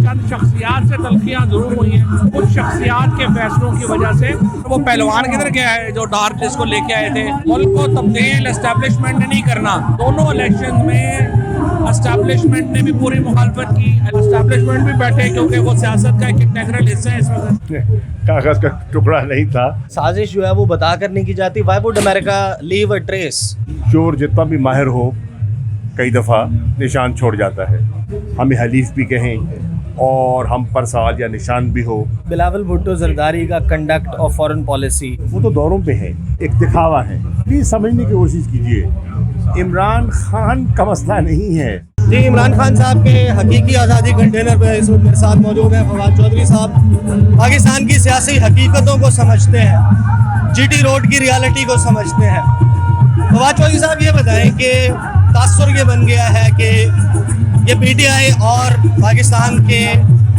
चंद शख्सियात से तलखियाँ जरूर हुई हैं, कुछ शख्सियात के फैसलों की वजह से। वो पहलवान किधर गया है जो डार्क लिस्ट को लेके आए थे? मुल्क को तब्दील एस्टेब्लिशमेंट ने नहीं करना। दोनों इलेक्शन में एस्टेब्लिशमेंट ने भी पूरी मुखालफत की, एस्टेब्लिशमेंट भी बैठे क्योंकि वो सियासत का एक इंटीग्रल हिस्सा है इस वक्त। कागज का टुकड़ा नहीं था। साजिश जो है वो बता कर नहीं की जाती। Why would America leave a trace? चोर जितना भी माहिर हो कई दफ़ा निशान छोड़ जाता है। हमें हलीफ भी कहें और हम पर सवाल या निशान भी हो। बिलावल भुट्टो जरदारी का कंडक्ट ऑफ फॉरेन पॉलिसी वो तो दौरों पे है, एक दिखावा है। प्लीज़ समझने की कोशिश कीजिए, इमरान खान का मसला नहीं है। जी, इमरान खान साहब के हकीकी आज़ादी कंटेनर पर इस वक्त मेरे साथ मौजूद हैं फवाद चौधरी साहब। पाकिस्तान की सियासी हकीकतों को समझते हैं, जीटी रोड की रियलिटी को समझते हैं। फवाद चौधरी साहब ये बताएं कि तासुर ये बन गया है कि ये पीटीआई और पाकिस्तान के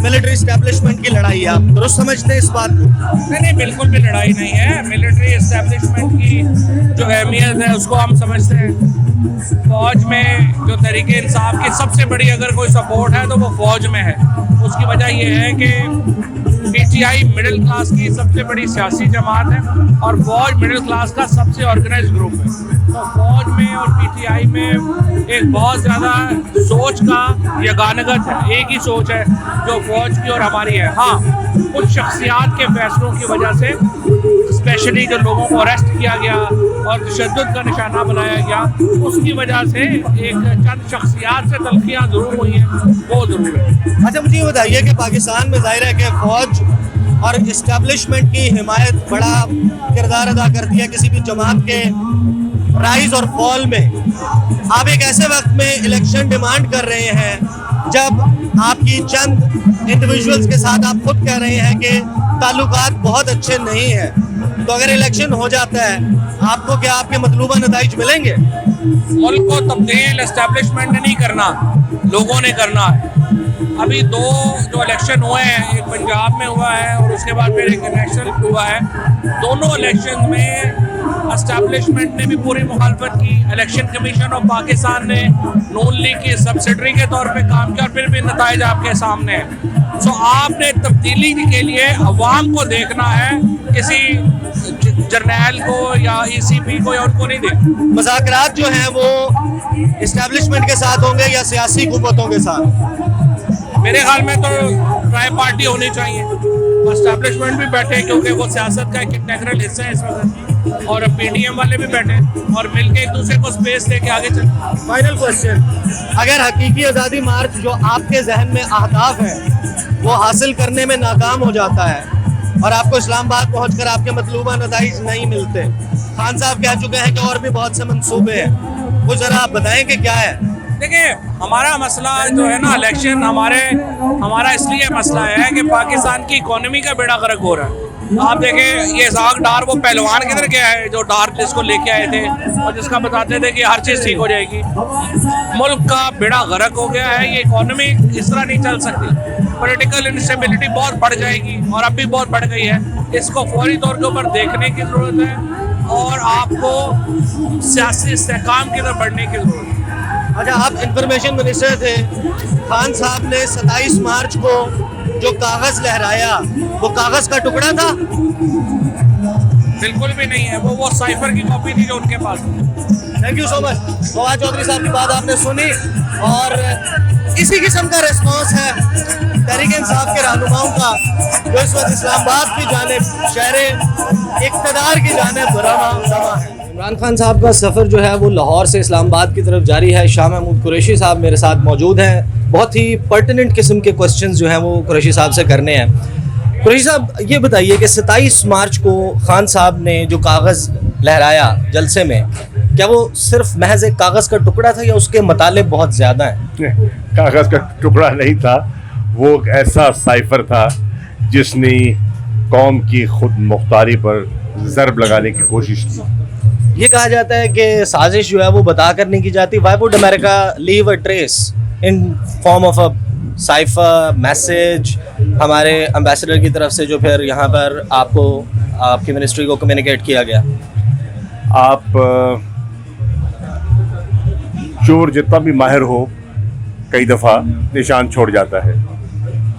मिलिट्री इस्टेब्लिशमेंट की लड़ाई है, आप दुरुस्त समझते हैं इस बात को? नहीं, बिल्कुल भी लड़ाई नहीं है। मिलिट्री इस्टेब्लिशमेंट की जो अहमियत है उसको हम समझते हैं। फ़ौज में जो तहरीक इंसाफ की सबसे बड़ी अगर कोई सपोर्ट है तो वो फ़ौज में है। उसकी वजह ये है कि पीटीआई मिडिल क्लास की सबसे बड़ी सियासी जमात है और फ़ौज मिडिल क्लास का सबसे ऑर्गेनाइज ग्रुप है। तो फ़ौज में और पीटीआई में एक बहुत ज़्यादा सोच का यगानगत है, एक ही सोच है जो फ़ौज की और हमारी है। हाँ, कुछ शख्सियात के फैसलों की वजह से स्पेशली जो लोगों को अरेस्ट किया गया और तशद्दुद का निशाना बनाया गया, उसकी वजह से एक चंद शख्सियात से तलखियाँ जरूर हुई हैं, वो ज़रूर है। अच्छा, मुझे ये बताइए कि पाकिस्तान में ज़ाहिर है कि फ़ौज और इस्टेब्लिशमेंट की हिमायत बड़ा किरदार अदा करती है किसी भी जमात के राइज और फॉल में। आप एक ऐसे वक्त में इलेक्शन डिमांड कर रहे हैं जब आपकी चंद इंडिविजुअल्स के साथ आप खुद कह रहे हैं कि ताल्लुकात बहुत अच्छे नहीं हैं, तो अगर इलेक्शन हो जाता है आपको क्या आपके मतलूबा नताइज मिलेंगे? मुल्क को तब्दील एस्टेब्लिशमेंट ने नहीं करना, लोगों ने करना है। अभी दो जो इलेक्शन हुए हैं, एक पंजाब में हुआ है और उसके बाद फिर एक नेशनल हुआ है। दोनों इलेक्शन में एस्टेब्लिशमेंट ने भी पूरी मुखालफत की। इलेक्शन कमीशन ऑफ पाकिस्तान ने नून लीग की सब्सिडरी के तौर पे काम किया और फिर भी नताइज आपके सामने है। सो आपने तब्दीली के लिए अवाम को देखना है, किसी जर्नैल को या ईसीपी को या उनको नहीं देखना। मुज़ाकरात जो हैं वो इस्टेब्लिशमेंट के साथ होंगे या सियासी हुकूमतों के साथ? मेरे ख्याल में तो ट्राई पार्टी होनी चाहिए। एस्टेब्लिशमेंट भी बैठे क्योंकि वो सियासत का एक इंटीग्रल हिस्सा है इस वक्त, और पीडीएम वाले भी बैठे और मिलके एक दूसरे को स्पेस दे के आगे चले। फाइनल क्वेश्चन, अगर हकीकी आज़ादी मार्च जो आपके जहन में अहदाफ है वो हासिल करने में नाकाम हो जाता है और आपको इस्लामाबाद पहुंचकर आपके मतलूबा नताइज नहीं मिलते, खान साहब कह चुके हैं कि और भी बहुत से मंसूबे हैं, वो ज़रा आप बताएं कि क्या है? देखिए, हमारा मसला जो है ना इलेक्शन, हमारा इसलिए मसला है कि पाकिस्तान की इकोनॉमी का बेड़ा गर्क हो रहा है। आप देखें, ये इसाक डार वो पहलवान किधर गया है जो डार्क लिस्ट को लेके आए थे और जिसका बताते थे कि हर चीज़ ठीक हो जाएगी। मुल्क का बेड़ा गर्क हो गया है। ये इकोनॉमी इस तरह नहीं चल सकती। पॉलिटिकल इंस्टेबिलिटी बहुत बढ़ जाएगी और अब भी बहुत बढ़ गई है। इसको फौरी तौर के ऊपर देखने की ज़रूरत है और आपको सियासी इस्तेहकाम की तरफ बढ़ने की ज़रूरत है। अच्छा, आप इंफॉर्मेशन मिनिस्टर थे, खान साहब ने 27 मार्च को जो कागज़ लहराया वो कागज़ का टुकड़ा था? बिल्कुल भी नहीं है, वो साइफर की कॉपी थी जो उनके पास। Thank you so much. Fawad Chaudhry साहब की बात आपने सुनी और इसी किस्म का रिस्पॉन्स है तहरीक इंसाफ के रहनुमाओं का जो इस वक्त इस्लामाबाद की जानिब शहर इक़्तिदार की जानिब रवाना है। इमरान खान साहब का सफ़र जो है वो लाहौर से इस्लामाबाद की तरफ जारी है। शाह महमूद कुरैशी साहब मेरे साथ मौजूद हैं। बहुत ही पर्टिनेंट किस्म के क्वेश्चंस जो हैं वो कुरैशी साहब से करने हैं। कुरैशी साहब, ये बताइए कि 27 मार्च को खान साहब ने जो कागज़ लहराया जलसे में, क्या वो सिर्फ महज एक कागज़ का टुकड़ा था या उसके मतलब बहुत ज़्यादा हैं? कागज का टुकड़ा नहीं था, वो एक ऐसा साइफर था जिसने कौम की खुद मुख्तारी पर ज़रब लगाने की कोशिश की। ये कहा जाता है कि साजिश जो है वो बता कर नहीं की जाती। Why would America leave a trace in form of a cipher message हमारे एम्बेसडर की तरफ से जो फिर यहाँ पर आपको आपकी मिनिस्ट्री को कम्युनिकेट किया गया? आप चोर जितना भी माहिर हो कई दफ़ा निशान छोड़ जाता है।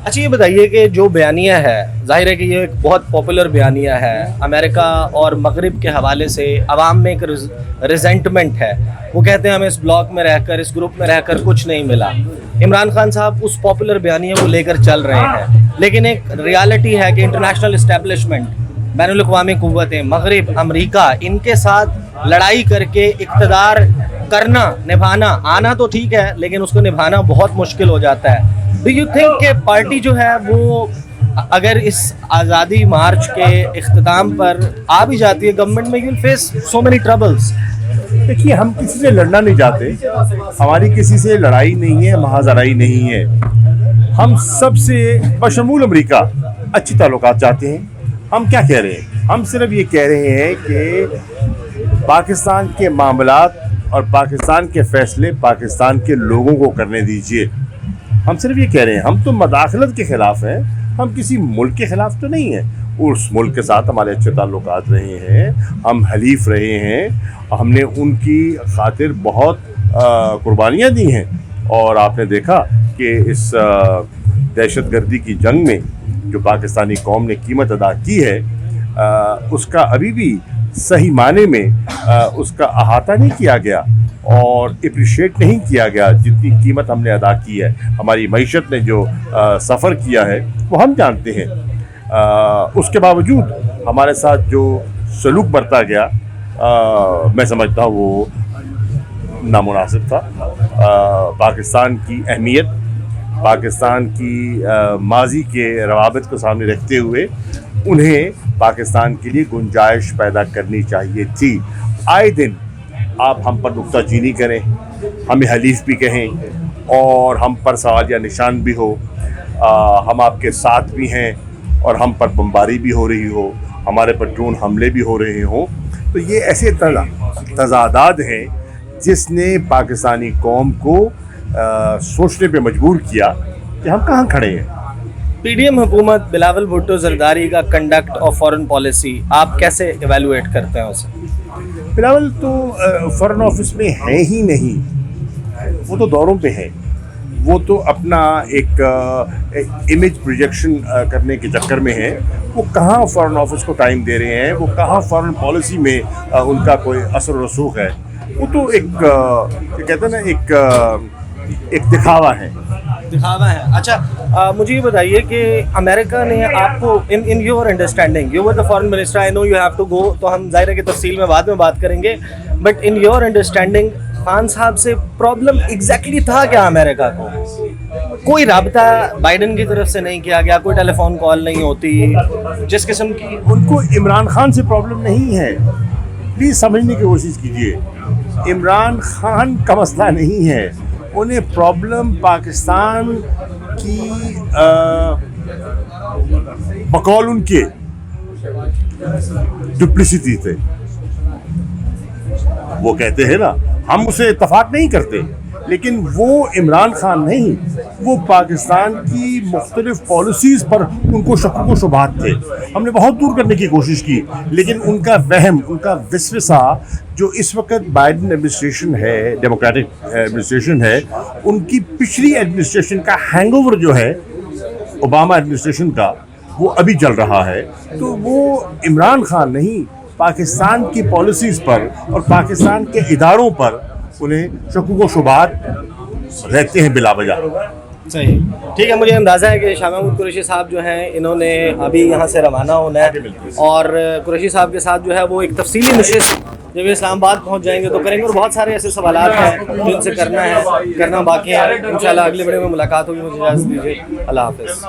اچھا یہ بتائیے کہ جو بیانیہ ہے، ظاہر ہے کہ یہ ایک بہت پاپولر بیانیہ ہے، امریکہ اور مغرب کے حوالے سے عوام میں ایک ریزنٹمنٹ ہے، وہ کہتے ہیں ہمیں اس بلاک میں رہ کر، اس گروپ میں رہ کر کچھ نہیں ملا۔ عمران خان صاحب اس پاپولر بیانیہ کو لے کر چل رہے ہیں، لیکن ایک ریالٹی ہے کہ انٹرنیشنل اسٹیبلشمنٹ، بین الاقوامی قوتیں، مغرب، امریکہ، ان کے ساتھ لڑائی کر کے اقتدار کرنا، نبھانا، آنا تو ٹھیک ہے لیکن اس کو نبھانا بہت مشکل ہو جاتا ہے۔ ڈو یو تھنک کہ پارٹی جو ہے وہ اگر اس آزادی مارچ کے اختتام پر آ بھی جاتی ہے گورنمنٹ میں، you will face so many troubles? دیکھیے ہم کسی سے لڑنا نہیں چاہتے، ہماری کسی سے لڑائی نہیں ہے، محاذرائی نہیں ہے، ہم سب سے بشمول امریکہ اچھی تعلقات چاہتے ہیں۔ ہم کیا کہہ رہے ہیں؟ ہم صرف یہ کہہ رہے ہیں کہ پاکستان کے معاملات اور پاکستان کے فیصلے پاکستان کے لوگوں کو کرنے دیجیے۔ ہم صرف یہ کہہ رہے ہیں، ہم تو مداخلت کے خلاف ہیں، ہم کسی ملک کے خلاف تو نہیں ہیں۔ اس ملک کے ساتھ ہمارے اچھے تعلقات رہے ہیں، ہم حلیف رہے ہیں، ہم نے ان کی خاطر بہت قربانیاں دی ہیں، اور آپ نے دیکھا کہ اس دہشت گردی کی جنگ میں جو پاکستانی قوم نے قیمت ادا کی ہے، اس کا ابھی بھی صحیح معنی میں اس کا احاطہ نہیں کیا گیا اور اپریشیٹ نہیں کیا گیا جتنی قیمت ہم نے ادا کی ہے۔ ہماری معیشت نے جو سفر کیا ہے وہ ہم جانتے ہیں، اس کے باوجود ہمارے ساتھ جو سلوک برتا گیا میں سمجھتا ہوں وہ نامناسب تھا۔ پاکستان کی اہمیت، پاکستان کی ماضی کے روابط کو سامنے رکھتے ہوئے انہیں پاکستان کے لیے گنجائش پیدا کرنی چاہیے تھی۔ آئے دن آپ ہم پر نکتہ چینی کریں، ہمیں حلیف بھی کہیں اور ہم پر سوال یا نشان بھی ہو، ہم آپ کے ساتھ بھی ہیں اور ہم پر بمباری بھی ہو رہی ہو، ہمارے پر ڈرون حملے بھی ہو رہے ہوں، تو یہ ایسے تضادات ہیں جس نے پاکستانی قوم کو سوچنے پہ مجبور کیا کہ ہم کہاں کھڑے ہیں۔ پی ڈی ایم حکومت بلاول بھٹو زرداری کا کنڈکٹ اور فارن پالیسی آپ کیسے ایویلویٹ کرتے ہیں اسے؟ بلاول تو فارن آفس میں ہیں ہی نہیں، وہ تو دوروں پہ ہیں، وہ تو اپنا ایک امیج پروجیکشن کرنے کے چکر میں ہیں، وہ کہاں فارن آفس کو ٹائم دے رہے ہیں، وہ کہاں فارن پالیسی میں ان کا کوئی اثر و رسوخ ہے، وہ تو ایک کہتے ہیں نا ایک دکھاوا ہے۔ اچھا مجھے یہ بتائیے کہ امریکہ نے آپ کو in your understanding, you were the foreign minister, I know you have to go, تو ہم ظاہر ہے کہ تفصیل میں بعد میں بات کریں گے، but in your understanding Khan صاحب سے پرابلم ایگزیکٹلی تھا کیا امریکہ کو؟ کوئی رابطہ بائیڈن کی طرف سے نہیں کیا گیا، کوئی ٹیلی فون کال نہیں ہوتی جس قسم کی؟ ان کو عمران خان سے پرابلم نہیں ہے، پلیز سمجھنے کی کوشش کیجیے، عمران خان کا مسئلہ نہیں ہے، انہیں پرابلم پاکستان کی بقول ان کے ڈپلیسٹی تھے۔ وہ کہتے ہیں نا ہم اسے اتفاق نہیں کرتے، لیکن وہ عمران خان نہیں، وہ پاکستان کی مختلف پالیسیز پر ان کو شک و شبہات تھے۔ ہم نے بہت دور کرنے کی کوشش کی، لیکن ان کا وہم، ان کا وسوسہ جو اس وقت بائیڈن ایڈمنسٹریشن ہے، ڈیموکریٹک ایڈمنسٹریشن ہے، ان کی پچھلی ایڈمنسٹریشن کا ہینگ اوور جو ہے اوباما ایڈمنسٹریشن کا، وہ ابھی چل رہا ہے۔ تو وہ عمران خان نہیں، پاکستان کی پالیسیز پر اور پاکستان کے اداروں پر انہیں شکوک و شبہات رہتے ہیں بلا وجہ۔ صحیح، ٹھیک ہے، مجھے اندازہ ہے کہ شاہ محمود قریشی صاحب جو ہیں انہوں نے ابھی یہاں سے روانہ ہونا ہے، اور قریشی صاحب کے ساتھ جو ہے وہ ایک تفصیلی نشست جب یہ اسلام آباد پہنچ جائیں گے تو کریں گے، اور بہت سارے ایسے سوالات ہیں جو ان سے کرنا باقی ہے۔ انشاءاللہ اگلے ویڈیو میں ملاقات ہوگی، مجھے اجازت دیجیے، اللہ حافظ۔